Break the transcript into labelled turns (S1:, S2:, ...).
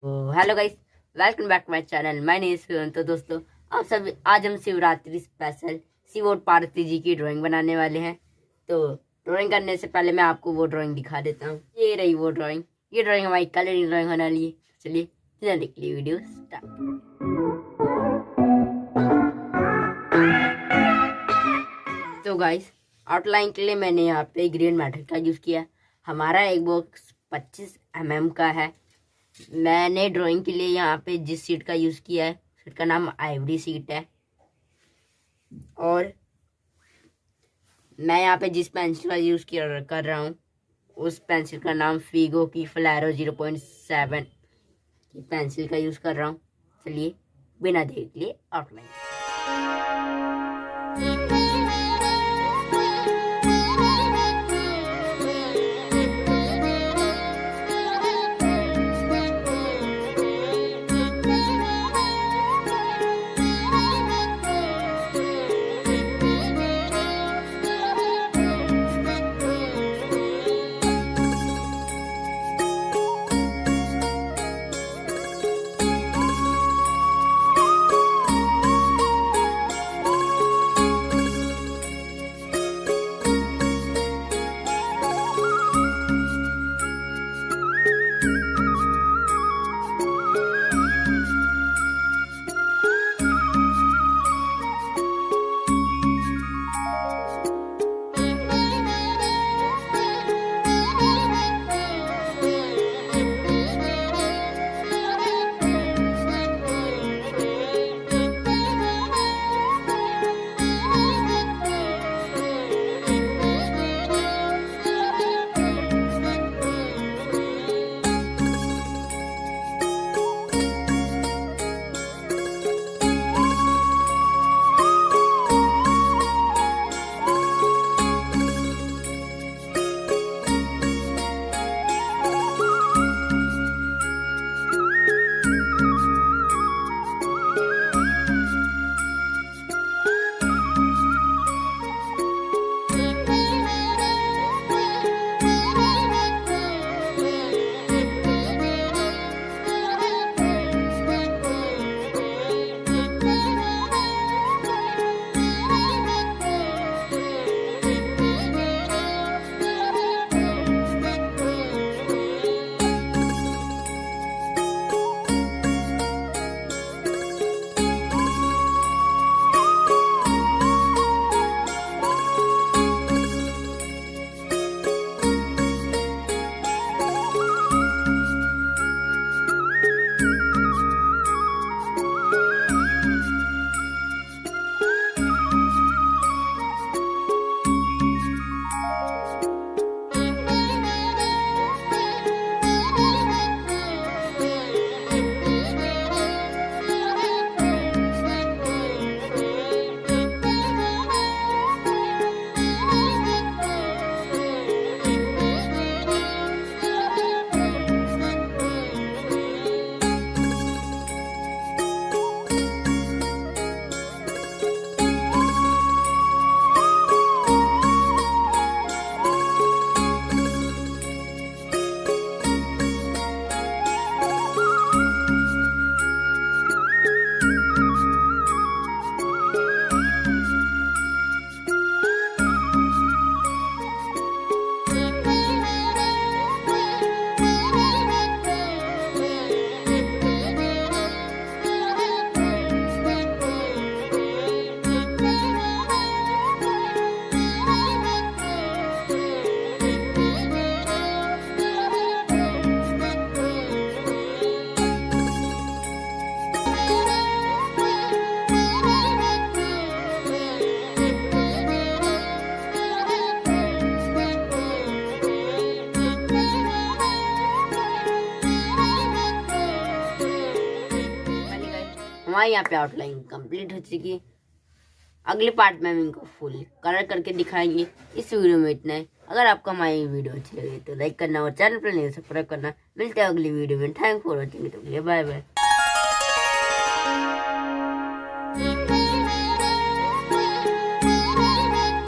S1: तो hello guys, welcome back my channel. My name is Shivam. तो दोस्तों, आप सब आज हम शिवरात्रि स्पेशल शिव और पार्वती जी की ड्राइंग बनाने वाले हैं। तो ड्राइंग करने से पहले मैं आपको वो ड्राइंग दिखा देता हूँ। ये रही वो ड्राइंग। ये ड्राइंग हमारी कलरिंग ड्राइंग होने वाली है। चलिए जल्दी के लिए वीडियो स्टार्ट। तो गाइस, आउटलाइन के लिए मैंने यहाँ पे ग्रीन मैटर का यूज़ किया। हमारा एक बॉक्स 25 mm का है। मैंने ड्राइंग के लिए यहाँ पे जिस सीट का यूज़ किया है, सीट का नाम आइवरी सीट है। और मैं यहाँ पे जिस पेंसिल का यूज़ कर रहा हूँ, उस पेंसिल का नाम फिगो की फ्लैरो 0.7 की पेंसिल का यूज़ कर रहा हूँ। चलिए बिना देर के लिए आउटलाइन। हमारे यहाँ पे आउटलाइन कंप्लीट हो चुकी है। अगले पार्ट में हम इनको फुल कलर करके दिखाएंगे। इस वीडियो में इतना है। अगर आपको हमारी वीडियो अच्छी लगी तो लाइक करना और चैनल पर नहीं सब्सक्राइब करना। मिलते हैं अगली वीडियो में। Thank for watching. Bye bye.